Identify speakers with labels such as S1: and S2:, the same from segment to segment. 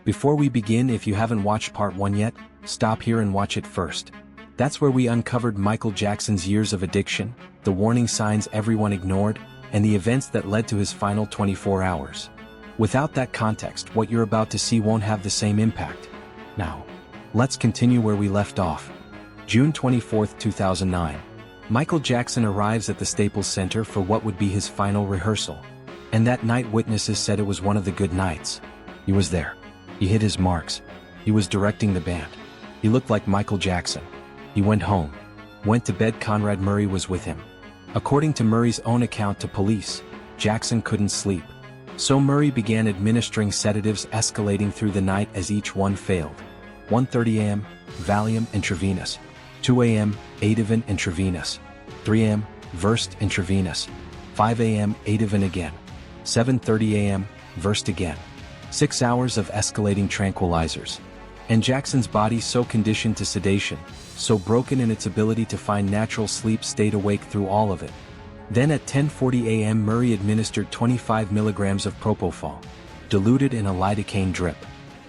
S1: Before we begin, if you haven't watched part 1 yet, stop here and watch it first. That's where we uncovered Michael Jackson's years of addiction, the warning signs everyone ignored, and the events that led to his final 24 hours. Without that context, what you're about to see won't have the same impact. Now, let's continue where we left off. June 24, 2009. Michael Jackson arrives at the Staples Center for what would be his final rehearsal. And that night witnesses said it was one of the good nights. He was there. He hit his marks. He was directing the band. He looked like Michael Jackson. He went home. Went to bed. Conrad Murray was with him. According to Murray's own account to police, Jackson couldn't sleep. So Murray began administering sedatives, escalating through the night as each one failed. 1:30 a.m., Valium intravenous. 2 a.m., Ativan intravenous. 3 a.m., Versed intravenous. 5 a.m., Ativan again. 7:30 a.m., Versed again. 6 hours of escalating tranquilizers. And Jackson's body so conditioned to sedation, so broken in its ability to find natural sleep, stayed awake through all of it. Then at 10:40 a.m. Murray administered 25 milligrams of propofol, diluted in a lidocaine drip,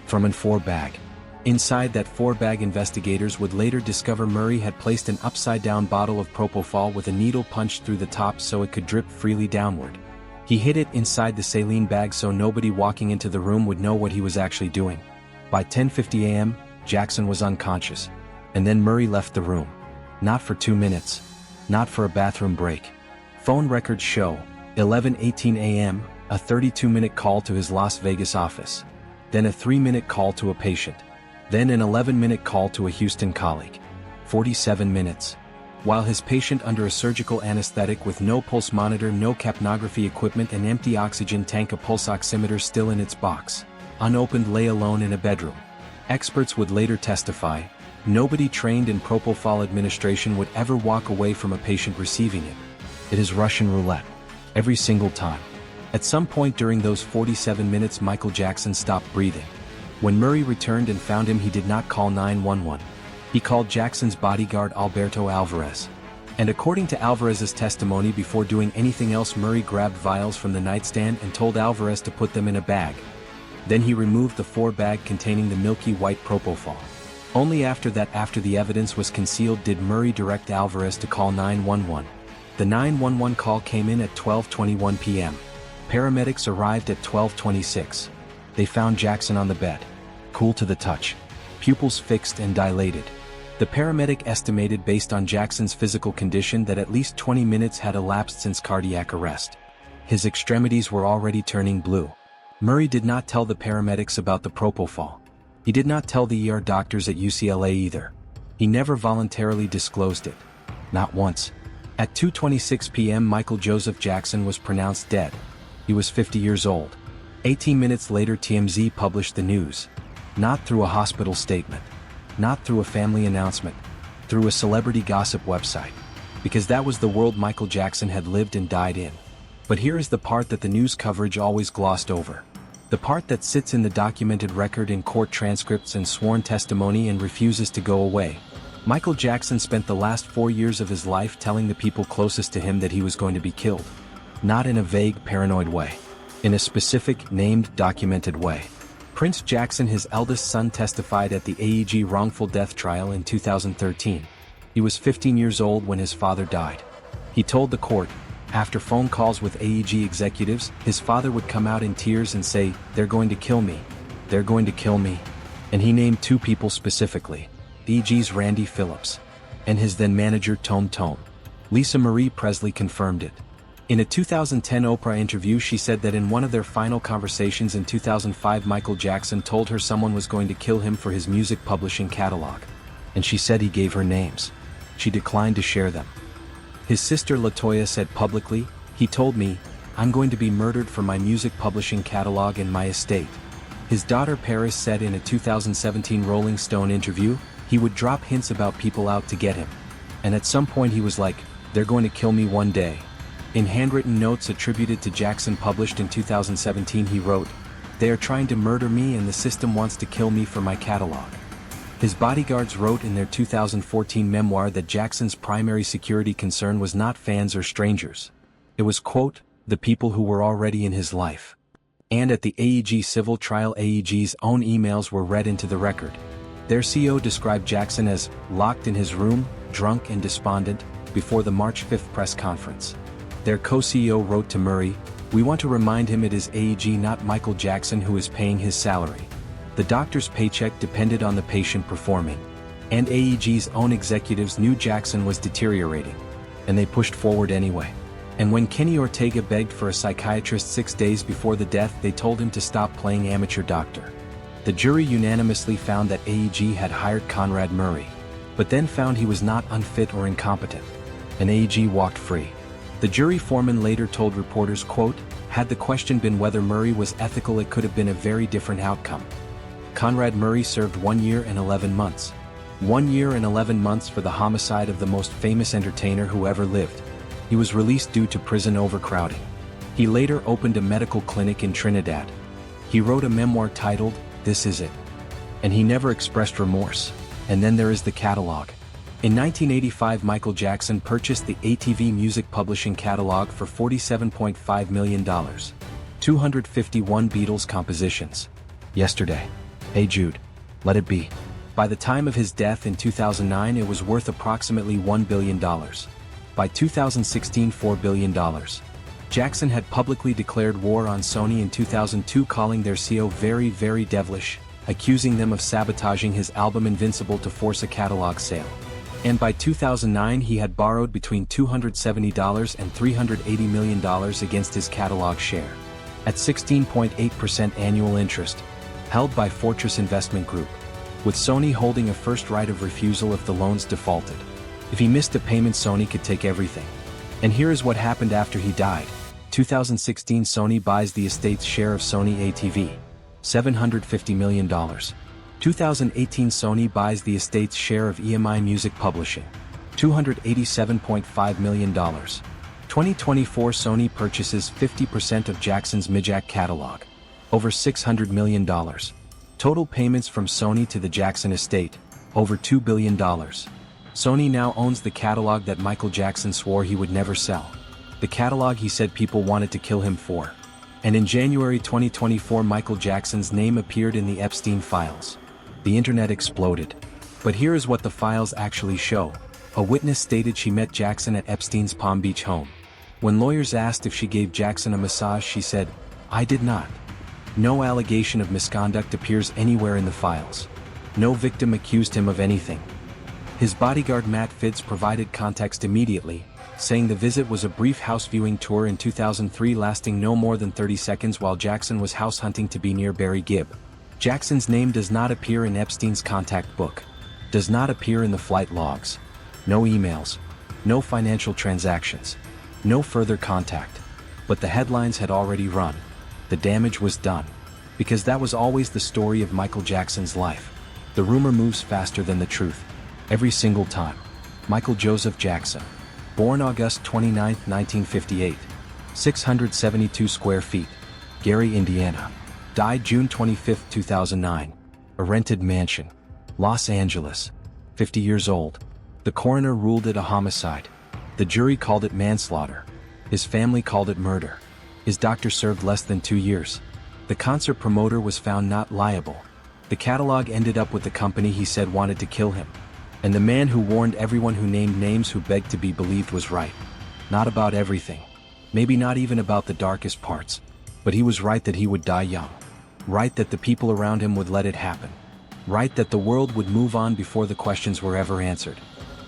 S1: from an 4-bag. Inside that 4-bag, investigators would later discover Murray had placed an upside-down bottle of propofol with a needle punched through the top so it could drip freely downward. He hid it inside the saline bag so nobody walking into the room would know what he was actually doing. By 10:50 a.m., Jackson was unconscious. And then Murray left the room. Not for 2 minutes. Not for a bathroom break. Phone records show, 11:18 a.m., a 32-minute call to his Las Vegas office. Then a 3-minute call to a patient. Then an 11-minute call to a Houston colleague. 47 minutes. While his patient under a surgical anesthetic with no pulse monitor, no capnography equipment, and empty oxygen tank, a pulse oximeter still in its box, unopened, lay alone in a bedroom. Experts would later testify, nobody trained in propofol administration would ever walk away from a patient receiving it. It is Russian roulette. Every single time. At some point during those 47 minutes, Michael Jackson stopped breathing. When Murray returned and found him, he did not call 911. He called Jackson's bodyguard Alberto Alvarez. And according to Alvarez's testimony, before doing anything else, Murray grabbed vials from the nightstand and told Alvarez to put them in a bag. Then he removed the 4-bag containing the milky white propofol. Only after that, after the evidence was concealed, did Murray direct Alvarez to call 911. The 911 call came in at 12:21 p.m. Paramedics arrived at 12:26. They found Jackson on the bed, cool to the touch, pupils fixed and dilated. The paramedic estimated, based on Jackson's physical condition, that at least 20 minutes had elapsed since cardiac arrest. His extremities were already turning blue. Murray did not tell the paramedics about the propofol. He did not tell the ER doctors at UCLA either. He never voluntarily disclosed it. Not once. At 2:26 p.m. Michael Joseph Jackson was pronounced dead. He was 50 years old. 18 minutes later, TMZ published the news. Not through a hospital statement. Not through a family announcement. Through a celebrity gossip website. Because that was the world Michael Jackson had lived and died in. But here is the part that the news coverage always glossed over. The part that sits in the documented record, in court transcripts and sworn testimony, and refuses to go away. Michael Jackson spent the last 4 years of his life telling the people closest to him that he was going to be killed. Not in a vague, paranoid way. In a specific, named, documented way. Prince Jackson, his eldest son, testified at the AEG wrongful death trial in 2013. He was 15 years old when his father died. He told the court, after phone calls with AEG executives, his father would come out in tears and say, "They're going to kill me. They're going to kill me." And he named 2 people specifically. AEG's Randy Phillips. And his then manager Tom Tome. Lisa Marie Presley confirmed it. In a 2010 Oprah interview, she said that in one of their final conversations in 2005, Michael Jackson told her someone was going to kill him for his music publishing catalog. And she said he gave her names. She declined to share them. His sister LaToya said publicly, "He told me, I'm going to be murdered for my music publishing catalog and my estate." His daughter Paris said in a 2017 Rolling Stone interview, he would drop hints about people out to get him. And at some point he was like, "They're going to kill me one day." In handwritten notes attributed to Jackson published in 2017, he wrote, "They are trying to murder me and the system wants to kill me for my catalog." His bodyguards wrote in their 2014 memoir that Jackson's primary security concern was not fans or strangers. It was, quote, "the people who were already in his life." And at the AEG civil trial, AEG's own emails were read into the record. Their CEO described Jackson as locked in his room, drunk and despondent, before the March 5 press conference. Their co-CEO wrote to Murray, "We want to remind him it is AEG, not Michael Jackson, who is paying his salary. The doctor's paycheck depended on the patient performing." And AEG's own executives knew Jackson was deteriorating, and they pushed forward anyway. And when Kenny Ortega begged for a psychiatrist 6 days before the death, they told him to stop playing amateur doctor. The jury unanimously found that AEG had hired Conrad Murray, but then found he was not unfit or incompetent, and AEG walked free. The jury foreman later told reporters, quote, "Had the question been whether Murray was ethical, it could have been a very different outcome." Conrad Murray served 1 year and 11 months. 1 year and 11 months for the homicide of the most famous entertainer who ever lived. He was released due to prison overcrowding. He later opened a medical clinic in Trinidad. He wrote a memoir titled, "This Is It." And he never expressed remorse. And then there is the catalog. In 1985, Michael Jackson purchased the ATV music publishing catalog for $47.5 million. 251 Beatles compositions. Yesterday. Hey Jude. Let It Be. By the time of his death in 2009, it was worth approximately $1 billion. By 2016, $4 billion. Jackson had publicly declared war on Sony in 2002, calling their CEO very, very devilish, accusing them of sabotaging his album Invincible to force a catalog sale. And by 2009, he had borrowed between $270 and $380 million against his catalog share, at 16.8% annual interest, held by Fortress Investment Group, with Sony holding a first right of refusal if the loans defaulted. If he missed a payment, Sony could take everything. And here is what happened after he died. 2016, Sony buys the estate's share of Sony ATV, $750 million. 2018, Sony buys the estate's share of EMI Music Publishing, $287.5 million. 2024, Sony purchases 50% of Jackson's Mijak catalog, over $600 million. Total payments from Sony to the Jackson estate, over $2 billion. Sony now owns the catalog that Michael Jackson swore he would never sell. The catalog he said people wanted to kill him for. And in January 2024, Michael Jackson's name appeared in the Epstein files. The internet exploded. But here is what the files actually show. A witness stated she met Jackson at Epstein's Palm Beach home. When lawyers asked if she gave Jackson a massage, she said, "I did not." No allegation of misconduct appears anywhere in the files. No victim accused him of anything. His bodyguard Matt Fitz provided context immediately, saying the visit was a brief house viewing tour in 2003 lasting no more than 30 seconds while Jackson was house hunting to be near Barry Gibb. Jackson's name does not appear in Epstein's contact book. Does not appear in the flight logs. No emails. No financial transactions. No further contact. But the headlines had already run. The damage was done. Because that was always the story of Michael Jackson's life. The rumor moves faster than the truth. Every single time. Michael Joseph Jackson. Born August 29, 1958. 672 square feet. Gary, Indiana. Died June 25, 2009. A rented mansion. Los Angeles. 50 years old. The coroner ruled it a homicide. The jury called it manslaughter. His family called it murder. His doctor served less than 2 years. The concert promoter was found not liable. The catalog ended up with the company he said wanted to kill him. And the man who warned everyone, who named names, who begged to be believed, was right. Not about everything. Maybe not even about the darkest parts. But he was right that he would die young. Right that the people around him would let it happen. Right that the world would move on before the questions were ever answered.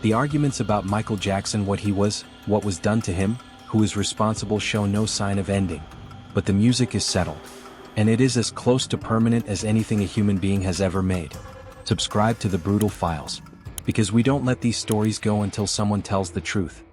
S1: The arguments about Michael Jackson, what he was, what was done to him, who is responsible, show no sign of ending. But the music is settled. And it is as close to permanent as anything a human being has ever made. Subscribe to the Brutal Files. Because we don't let these stories go until someone tells the truth.